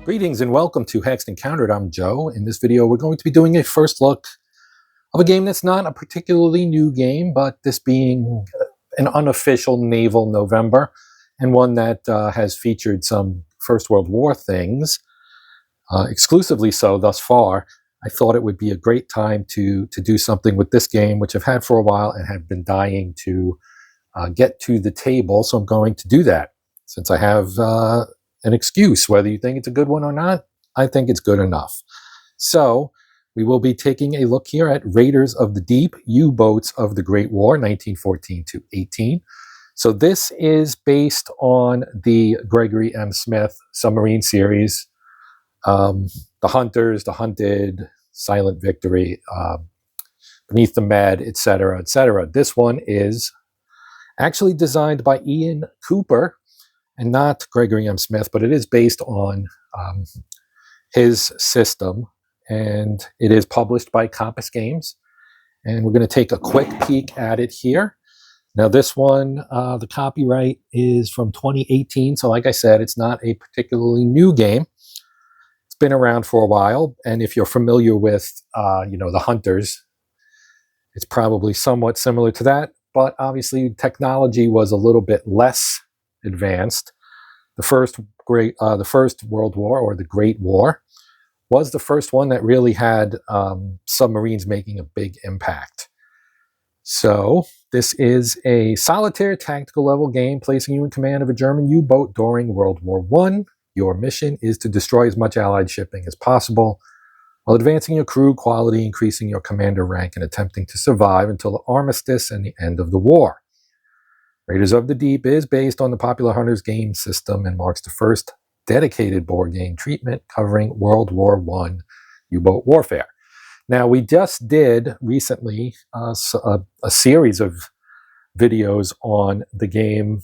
Greetings and welcome to Hexed Encountered. I'm Joe. In this video, we're going to be doing a first look of a game that's not a particularly new game, but this being an unofficial Naval November, and one that has featured some First World War things, exclusively so thus far. I thought it would be a great time to do something with this game, which I've had for a while and have been dying to get to the table, so I'm going to do that. Since I have an excuse, whether you think it's a good one or not, I think it's good enough. So we will be taking a look here at Raiders of the Deep, U-Boats of the Great War, 1914 to 18. So this is based on the Gregory M. Smith submarine series, The Hunters, The Hunted, Silent Victory, Beneath the Med, etc., etc. This one is actually designed by Ian Cooper, and not Gregory M. Smith, but it is based on his system, and it is published by Compass Games. And we're going to take a quick peek at it here. Now this one, the copyright is from 2018, so like I said, it's not a particularly new game. It's been around for a while, and if you're familiar with, The Hunters, it's probably somewhat similar to that, but obviously technology was a little bit less advanced. The first World War, or the Great War, was the first one that really had submarines making a big impact. So this is a solitaire tactical level game placing you in command of a German U-boat during World War I. Your mission is to destroy as much Allied shipping as possible while advancing your crew quality, increasing your commander rank, and attempting to survive until the armistice and the end of the war. Raiders of the Deep is based on the popular Hunters game system and marks the first dedicated board game treatment covering World War I U-boat warfare. Now, we just did recently a series of videos on the game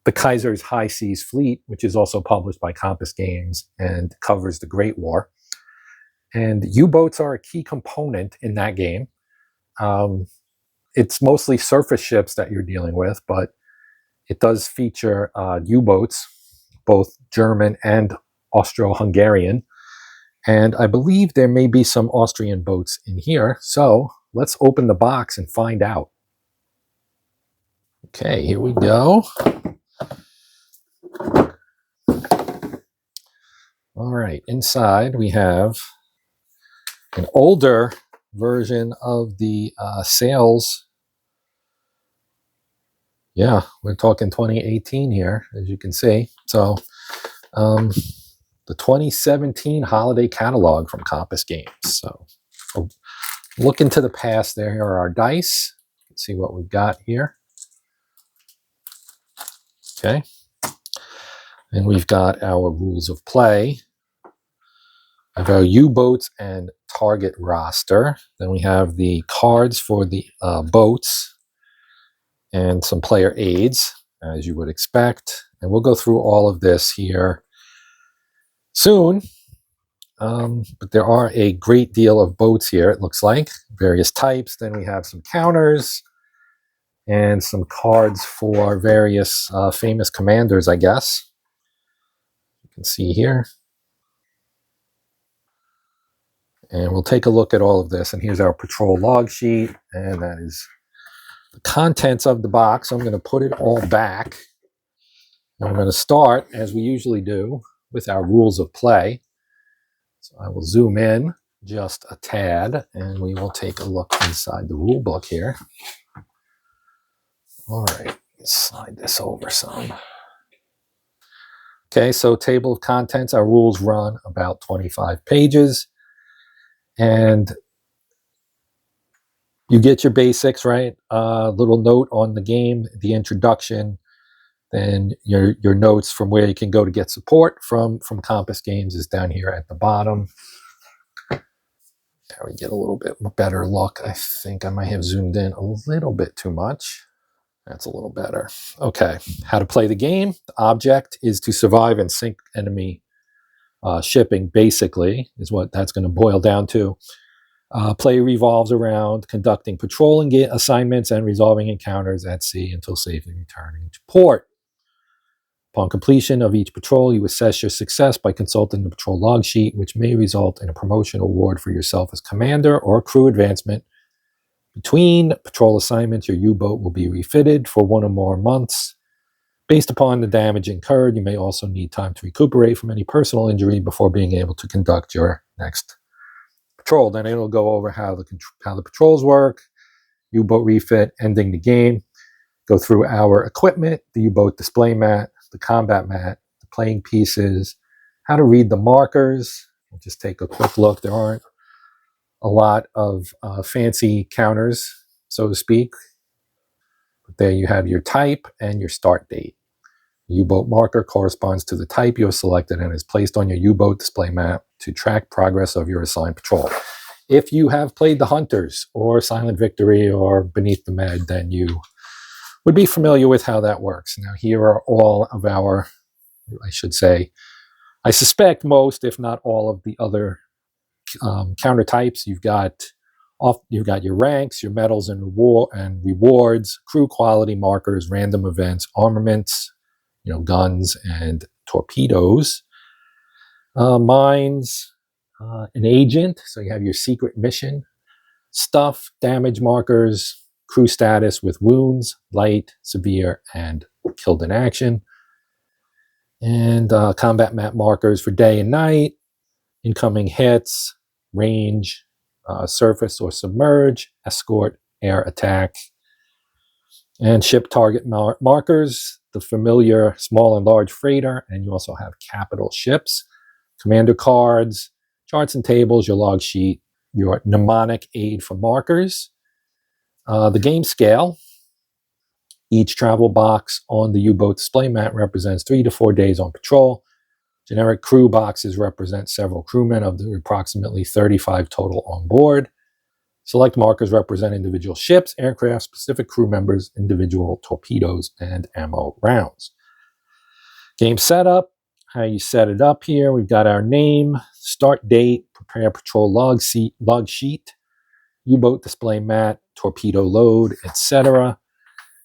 The Kaiser's High Seas Fleet, which is also published by Compass Games and covers the Great War. And U-boats are a key component in that game. It's mostly surface ships that you're dealing with, but it does feature U-boats, both German and Austro-Hungarian. And I believe there may be some Austrian boats in here. So let's open the box and find out. Okay, here we go. All right, inside we have an older version of the sales. Yeah, we're talking 2018 here, as you can see. So the 2017 holiday catalog from Compass Games. So look into the past there. Here are our dice. Let's see what we've got here. Okay. And we've got our rules of play. We have our U-boats and target roster. Then we have the cards for the boats and some player aids, as you would expect. And we'll go through all of this here soon. But there are a great deal of boats here, it looks like. Various types. Then we have some counters and some cards for various famous commanders, I guess. You can see here. And we'll take a look at all of this. And here's our patrol log sheet. And that is the contents of the box. I'm going to put it all back. And I'm going to start, as we usually do, with our rules of play. So I will zoom in just a tad, and we will take a look inside the rule book here. All right, let's slide this over some. Okay, so table of contents. Our rules run about 25 pages. And you get your basics, right? Little note on the game, the introduction, then your notes from where you can go to get support from Compass Games is down here at the bottom. There we get a little bit better look. I think I might have zoomed in a little bit too much. That's a little better. Okay, how to play the game. The object is to survive and sink enemy shipping, basically, is what that's going to boil down to. Play revolves around conducting patrolling assignments and resolving encounters at sea until safely returning to port. Upon completion of each patrol, you assess your success by consulting the patrol log sheet, which may result in a promotion award for yourself as commander or crew advancement. Between patrol assignments, your U-boat will be refitted for 1 or more months. Based upon the damage incurred, you may also need time to recuperate from any personal injury before being able to conduct your next patrol. Then it'll go over how the patrols work, U-boat refit, ending the game, go through our equipment, the U-boat display mat, the combat mat, the playing pieces, how to read the markers. We'll just take a quick look. There aren't a lot of fancy counters, so to speak. But there you have your type and your start date. The U-boat marker corresponds to the type you have selected and is placed on your U-boat display map to track progress of your assigned patrol. If you have played the Hunters or Silent Victory or Beneath the Med, then you would be familiar with how that works. Now, here are all of our, I should say, I suspect most, if not all, of the other counter types. You've got your ranks, your medals and rewards, crew quality markers, random events, armaments, guns and torpedoes, mines, an agent. So you have your secret mission, stuff, damage markers, crew status with wounds, light, severe, and killed in action, and combat map markers for day and night, incoming hits, range, surface or submerge, escort, air attack, and ship target markers, the familiar small and large freighter, and you also have capital ships, commander cards, charts and tables, your log sheet, your mnemonic aid for markers, the game scale. Each travel box on the U-boat display mat represents 3 to 4 days on patrol. Generic crew boxes represent several crewmen of the approximately 35 total on board. Select markers represent individual ships, aircraft, specific crew members, individual torpedoes, and ammo rounds. Game setup, how you set it up here. We've got our name, start date, prepare patrol log sheet, U-boat display mat, torpedo load, etc.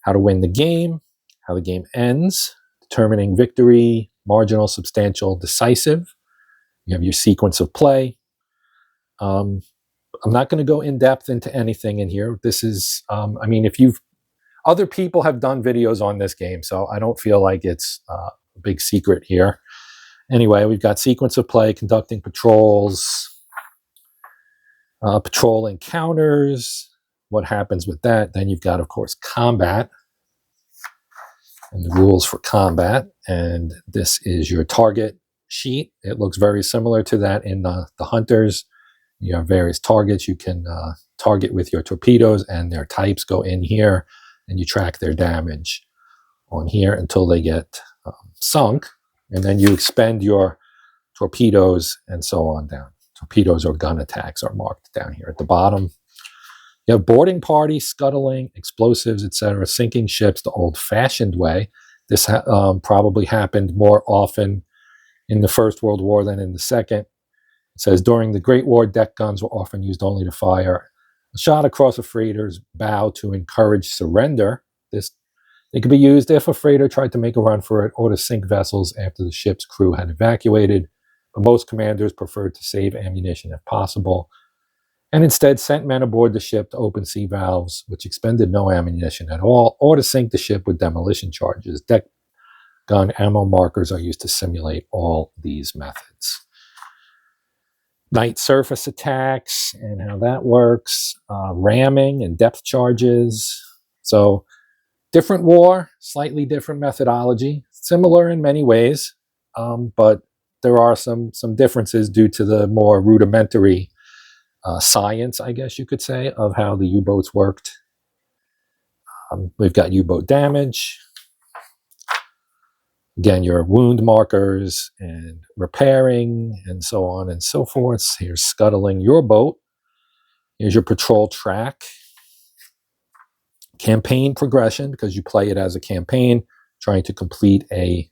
How to win the game, how the game ends, determining victory, marginal, substantial, decisive. You have your sequence of play. I'm not going to go in depth into anything in here. This is, other people have done videos on this game, so I don't feel like it's a big secret here. Anyway, we've got sequence of play, conducting patrols, patrol encounters, what happens with that. Then you've got, of course, combat and the rules for combat. And this is your target sheet. It looks very similar to that in the Hunters. You have various targets you can target with your torpedoes, and their types go in here, and you track their damage on here until they get sunk. And then you expend your torpedoes and so on down. Torpedoes or gun attacks are marked down here at the bottom. You have boarding party, scuttling, explosives, etc., sinking ships the old-fashioned way. This probably happened more often in the First World War than in the Second. It says, during the Great War, deck guns were often used only to fire a shot across a freighter's bow to encourage surrender. They could be used if a freighter tried to make a run for it or to sink vessels after the ship's crew had evacuated. But most commanders preferred to save ammunition if possible, and instead sent men aboard the ship to open sea valves, which expended no ammunition at all, or to sink the ship with demolition charges. Deck gun ammo markers are used to simulate all these methods. Night surface attacks and how that works, ramming and depth charges. So different war, slightly different methodology, similar in many ways, but there are some differences due to the more rudimentary science, I guess you could say, of how the U-boats worked. We've got U-boat damage. Again, your wound markers and repairing and so on and so forth. Here's scuttling your boat. Here's your patrol track. Campaign progression, because you play it as a campaign, trying to complete a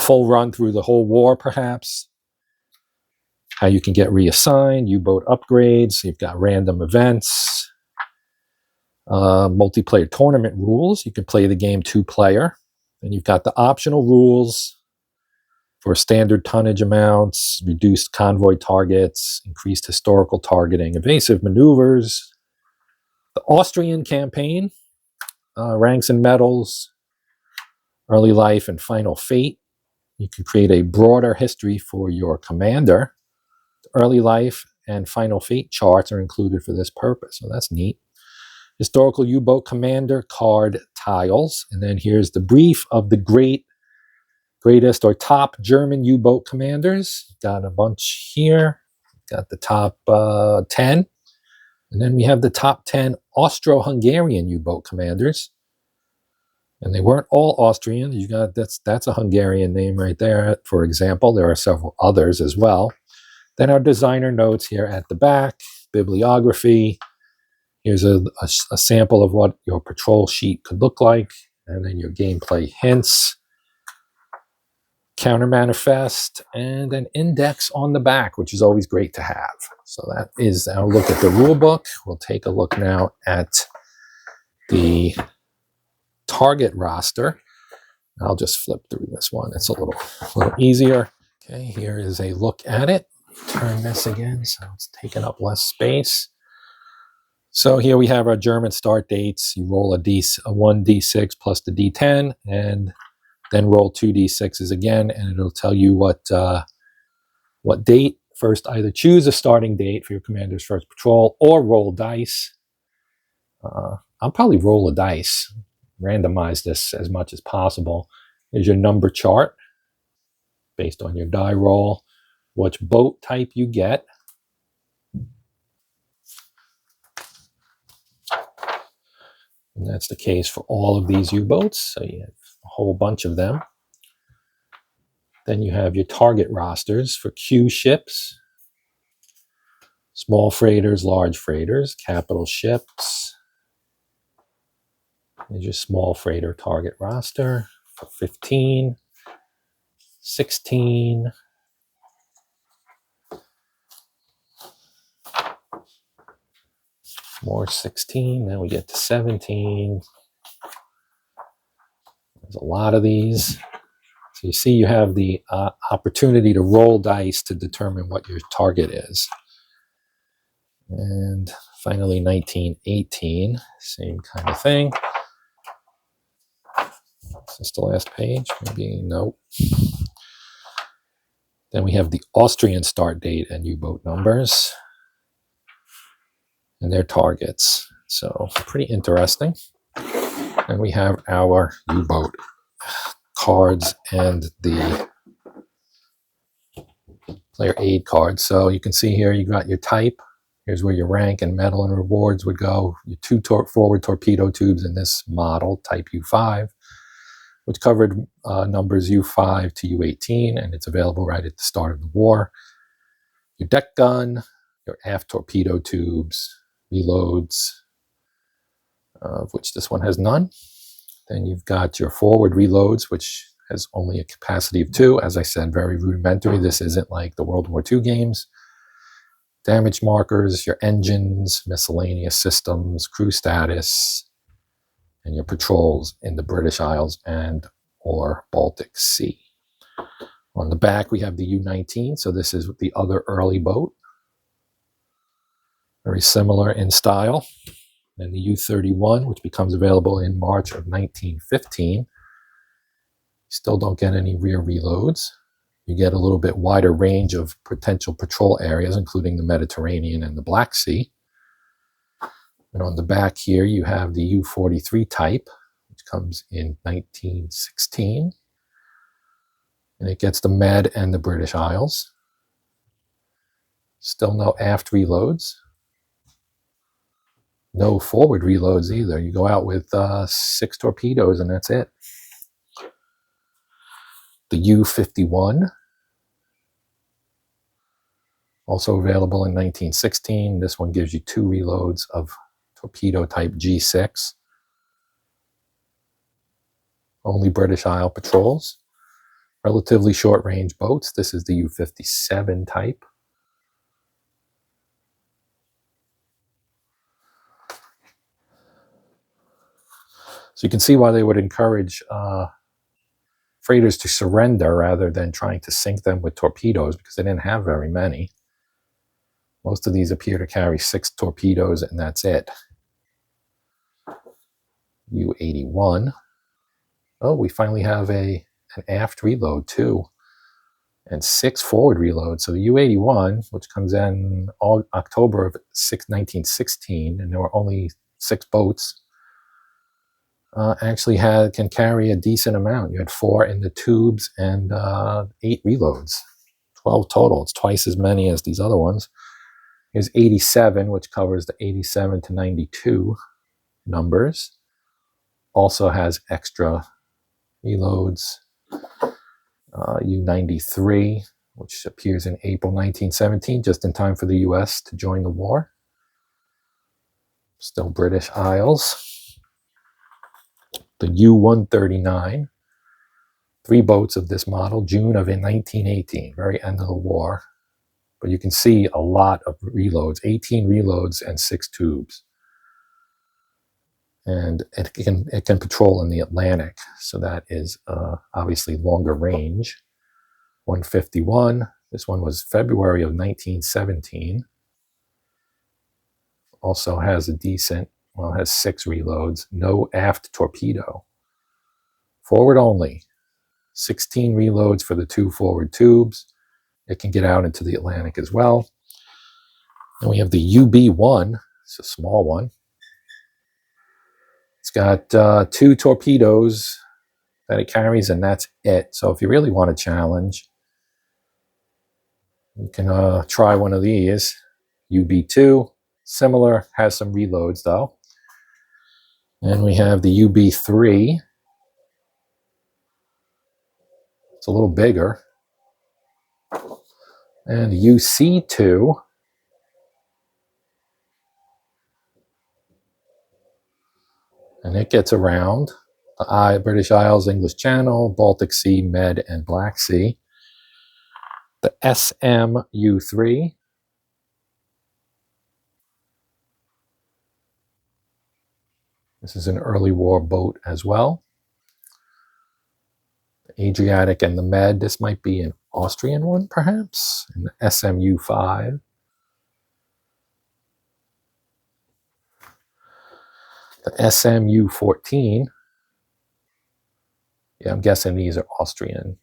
full run through the whole war, perhaps. How you can get reassigned, U-boat upgrades. You've got random events. Multiplayer tournament rules. You can play the game 2-player. Then you've got the optional rules for standard tonnage amounts, reduced convoy targets, increased historical targeting, evasive maneuvers, the Austrian campaign, ranks and medals, early life and final fate. You can create a broader history for your commander. Early life and final fate charts are included for this purpose, so that's neat. Historical U-boat commander card tiles, and then here's the brief of the greatest or top German U-boat commanders. Got a bunch here. Got the top 10, and then we have the top 10 Austro-Hungarian U-boat commanders. And they weren't all Austrian. You got that's a Hungarian name right there. For example, there are several others as well. Then our designer notes here at the back, bibliography. Here's a sample of what your patrol sheet could look like, and then your gameplay hints, counter manifest, and an index on the back, which is always great to have. So that is our look at the rule book. We'll take a look now at the target roster. I'll just flip through this one. It's a little easier. Okay, here is a look at it. Turn this again so it's taking up less space. So here we have our German start dates. You roll a 1d6 plus the d10, and then roll 2d6s again, and it'll tell you what date. First, either choose a starting date for your commander's first patrol, or roll dice. I'll probably roll a dice. Randomize this as much as possible. Here's your number chart based on your die roll, which boat type you get. And that's the case for all of these U-boats. So you have a whole bunch of them. Then you have your target rosters for Q ships, small freighters, large freighters, capital ships. There's your small freighter target roster for 15, 16, more 16, then we get to 17. There's a lot of these. So you see you have the opportunity to roll dice to determine what your target is. And finally 1918, same kind of thing. Is this the last page? Maybe no. Then we have the Austrian start date and U-boat numbers and their targets. So pretty interesting. And we have our U-boat cards and the player aid cards. So you can see here you got your type. Here's where your rank and medal and rewards would go. Your 2 forward torpedo tubes in this model, type U5, which covered numbers U5 to U18, and it's available right at the start of the war. Your deck gun, your aft torpedo tubes, reloads, of which this one has none. Then you've got your forward reloads, which has only a capacity of 2. As I said, very rudimentary. This isn't like the World War II games. Damage markers, your engines, miscellaneous systems, crew status, and your patrols in the British Isles and or Baltic Sea. On the back, we have the U-19. So this is the other early boat. Very similar in style. And the U-31, which becomes available in March of 1915. Still don't get any rear reloads. You get a little bit wider range of potential patrol areas, including the Mediterranean and the Black Sea. And on the back here, you have the U-43 type, which comes in 1916. And it gets the Med and the British Isles. Still no aft reloads. No forward reloads either. You go out with 6 torpedoes and that's it. The U-51, also available in 1916. This one gives you 2 reloads of torpedo type G6. Only British Isle patrols. Relatively short range boats. This is the U-57 type. So you can see why they would encourage freighters to surrender rather than trying to sink them with torpedoes because they didn't have very many. Most of these appear to carry 6 torpedoes, and that's it. U-81. Oh, we finally have an aft reload too, and 6 forward reloads. So the U-81, which comes in October of 1916, and there were only 6 boats, actually can carry a decent amount. You had 4 in the tubes and 8 reloads, 12 total. It's twice as many as these other ones. Here's 87, which covers the 87 to 92 numbers. Also has extra reloads. U-93, which appears in April 1917, just in time for the U.S. to join the war. Still British Isles. The U-139, 3 boats of this model, June of 1918, very end of the war. But you can see a lot of reloads, 18 reloads and 6 tubes. And it can patrol in the Atlantic, so that is obviously longer range. 151, this one was February of 1917. Also has a decent, well, it has 6 reloads, no aft torpedo. Forward only, 16 reloads for the 2 forward tubes. It can get out into the Atlantic as well. And we have the UB-1, it's a small one. It's got 2 torpedoes that it carries, and that's it. So if you really want a challenge, you can try one of these. UB-2, similar, has some reloads though. And we have the UB-3. It's a little bigger. And the UC-2. And it gets around the British Isles, English Channel, Baltic Sea, Med, and Black Sea. The SMU-3. This is an early war boat as well. The Adriatic and the Med. This might be an Austrian one, perhaps. And the SMU-5. The SMU-14. Yeah, I'm guessing these are Austrian.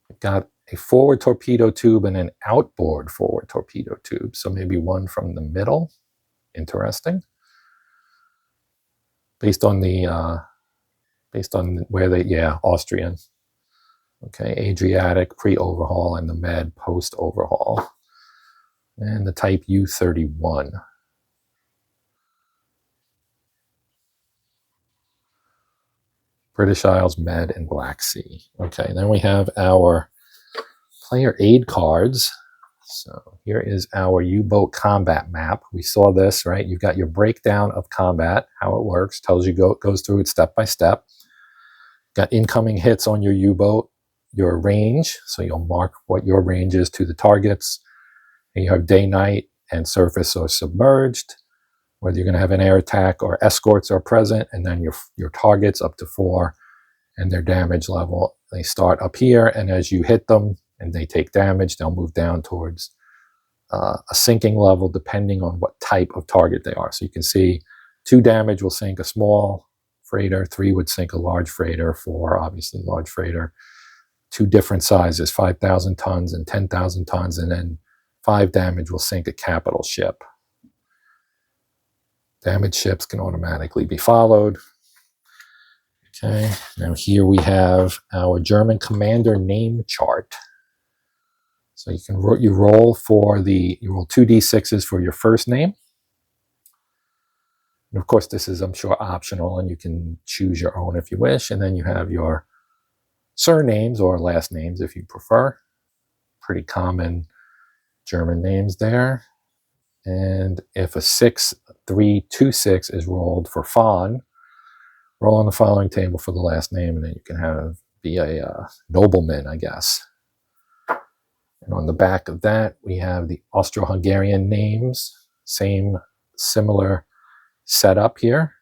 We've got a forward torpedo tube and an outboard forward torpedo tube. So maybe one from the middle. Interesting. Based on where they, yeah, Austrian. Okay, Adriatic pre-overhaul and the Med post-overhaul. And the type U-31. British Isles, Med, and Black Sea. Okay, then we have our player aid cards. So here is our U-boat combat map. We saw this, right? You've got your breakdown of combat, how it works, tells you, goes through it step by step. Got incoming hits on your U-boat, your range, so you'll mark what your range is to the targets. And you have day, night, and surface or submerged, whether you're going to have an air attack or escorts are present, and then your targets up to 4 and their damage level. They start up here, and as you hit them and they take damage, they'll move down towards a sinking level depending on what type of target they are. So you can see 2 damage will sink a small freighter, 3 would sink a large freighter, 4 obviously large freighter. 2 different sizes, 5,000 tons and 10,000 tons, and then 5 damage will sink a capital ship. Damaged ships can automatically be followed. Okay, now here we have our German commander name chart. So you roll 2d6s for your first name. And of course, this is, I'm sure, optional, and you can choose your own if you wish. And then you have your surnames or last names if you prefer. Pretty common German names there. And if a 6-3-2-6 is rolled for Fawn, roll on the following table for the last name, and then you can be a nobleman, I guess. And on the back of that, we have the Austro-Hungarian names. Similar setup here.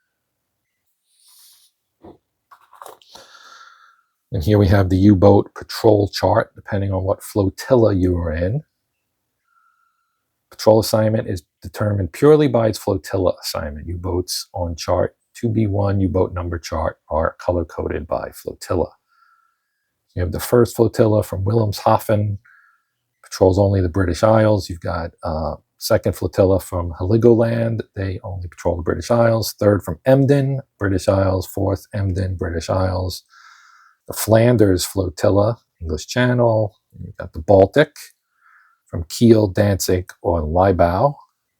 And here we have the U-boat patrol chart, depending on what flotilla you are in. Patrol assignment is determined purely by its flotilla assignment. U-boats on chart 2B1 U-boat number chart are color-coded by flotilla. You have the first flotilla from Wilhelmshaven, patrols only the British Isles. You've got second flotilla from Heligoland. They only patrol the British Isles. Third from Emden, British Isles. Fourth, Emden, British Isles. The Flanders flotilla, English Channel. You've got the Baltic from Kiel, Danzig, or Libau.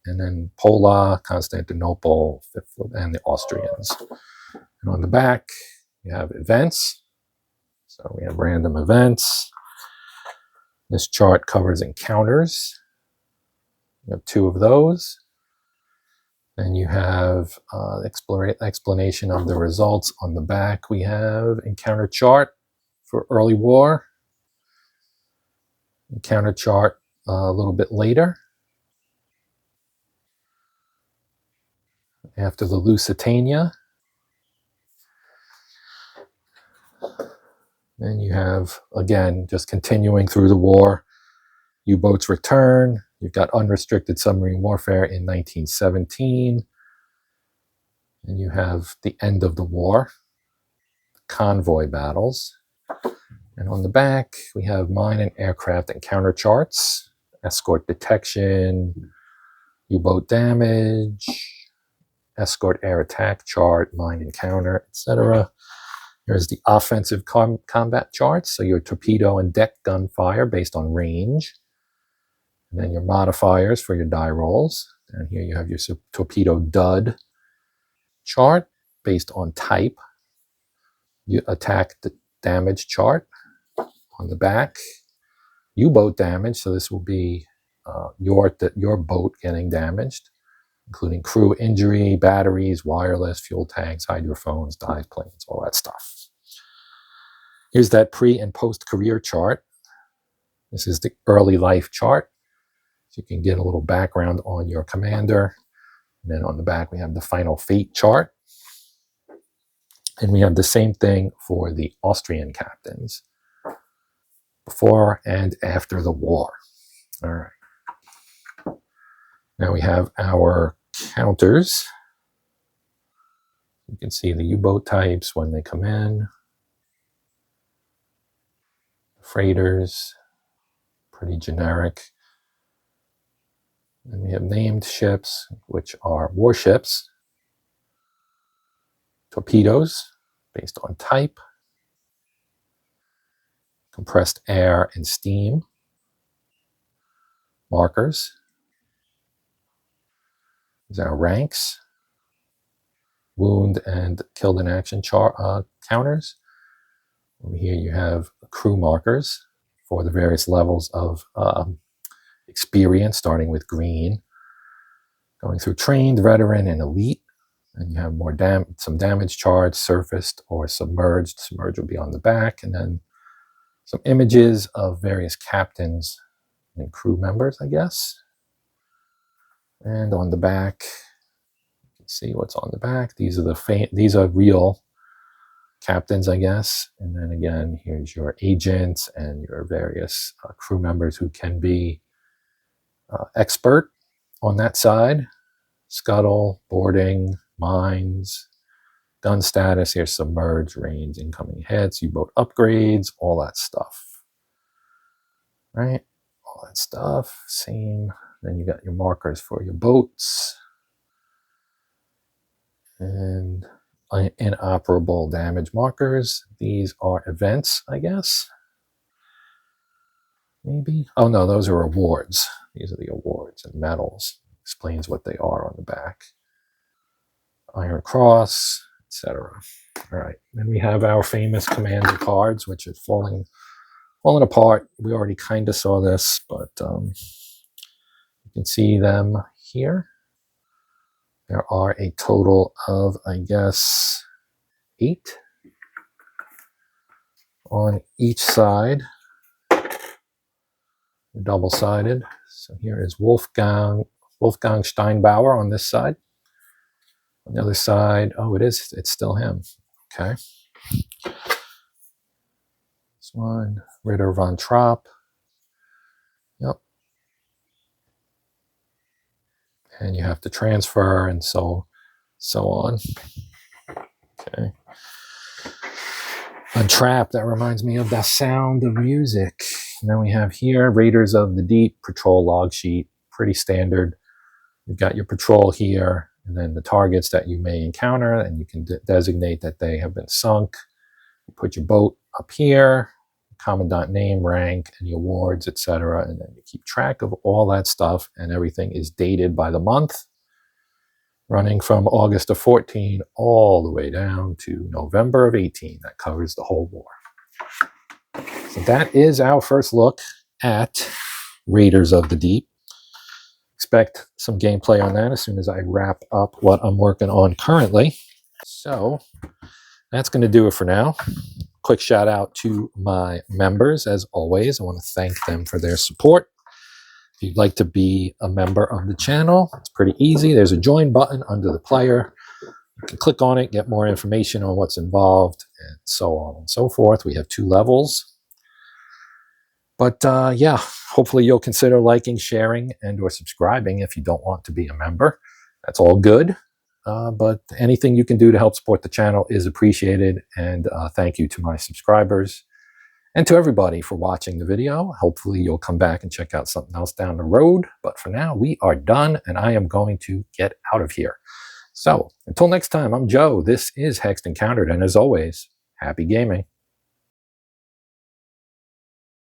And then Pola, Constantinople, and the Austrians. And on the back, you have events. So we have random events. This chart covers encounters. You have 2 of those. Then you have explanation of the results. On the back, we have encounter chart for early war. Encounter chart a little bit later, after the Lusitania. And you have, again, just continuing through the war. U-boats return. You've got unrestricted submarine warfare in 1917. And you have the end of the war, convoy battles. And on the back, we have mine and aircraft encounter charts, escort detection, U-boat damage, escort air attack chart, mine encounter, etc. Here's the offensive combat charts, so your torpedo and deck gunfire based on range. And then your modifiers for your die rolls. And here you have your torpedo dud chart based on type. You attack the damage chart on the back. U-boat damage, so this will be your boat getting damaged, including crew injury, batteries, wireless, fuel tanks, hydrophones, dive planes, all that stuff. Here's that pre- and post-career chart. This is the early life chart. So you can get a little background on your commander. And then on the back, we have the final fate chart. And we have the same thing for the Austrian captains, before and after the war. All right. Now we have our counters. You can see the U-boat types when they come in. Freighters, pretty generic. And we have named ships, which are warships. Torpedoes, based on type. Compressed air and steam. Markers. These are ranks. Wound and killed in action counters. Over here you have crew markers for the various levels of experience, starting with green, going through trained, veteran, and elite. And you have more some damage charts, surfaced or submerged. Submerged will be on the back. And then some images of various captains and crew members, I guess. And on the back, you can see what's on the back. These are real captains, I guess. And then again, here's your agents and your various crew members who can be expert on that side. Scuttle, boarding, mines, gun status. Here's submerged, range, incoming hits, U-boat upgrades, all that stuff. Right? All that stuff. Same. Then you got your markers for your boats. And inoperable damage markers. These are events, I guess. Maybe. Oh no, those are awards. These are the awards and medals. Explains what they are on the back. Iron Cross, etc. All right. Then we have our famous commander cards, which are falling apart. We already kind of saw this, but you can see them here. There are a total of, I guess, 8 on each side. Double-sided. So here is Wolfgang Steinbauer on this side. On the other side, oh, it's still him. Okay. one, Ritter von Trapp. Yep. And you have to transfer and so on. Okay. Von Trapp, that reminds me of the Sound of Music. And then we have here Raiders of the Deep patrol log sheet, pretty standard. You've got your patrol here, and then the targets that you may encounter, and you can designate that they have been sunk. You put your boat up here, commandant name, rank, any awards, etc. And then you keep track of all that stuff, and everything is dated by the month, running from August of 14 all the way down to November of 18. That covers the whole war. So that is our first look at Raiders of the Deep. Expect some gameplay on that as soon as I wrap up what I'm working on currently. So that's going to do it for now. Quick shout out to my members. As always, I want to thank them for their support. If you'd like to be a member of the channel, it's pretty easy. There's a join button under the player. You can click on it, get more information on what's involved, and so on and so forth. We have 2 levels. But yeah, hopefully you'll consider liking, sharing, and or subscribing if you don't want to be a member. That's all good. But anything you can do to help support the channel is appreciated. And thank you to my subscribers and to everybody for watching the video. Hopefully you'll come back and check out something else down the road. But for now, we are done, and I am going to get out of here. So until next time, I'm Joe. This is Hexed Encountered. And as always, happy gaming.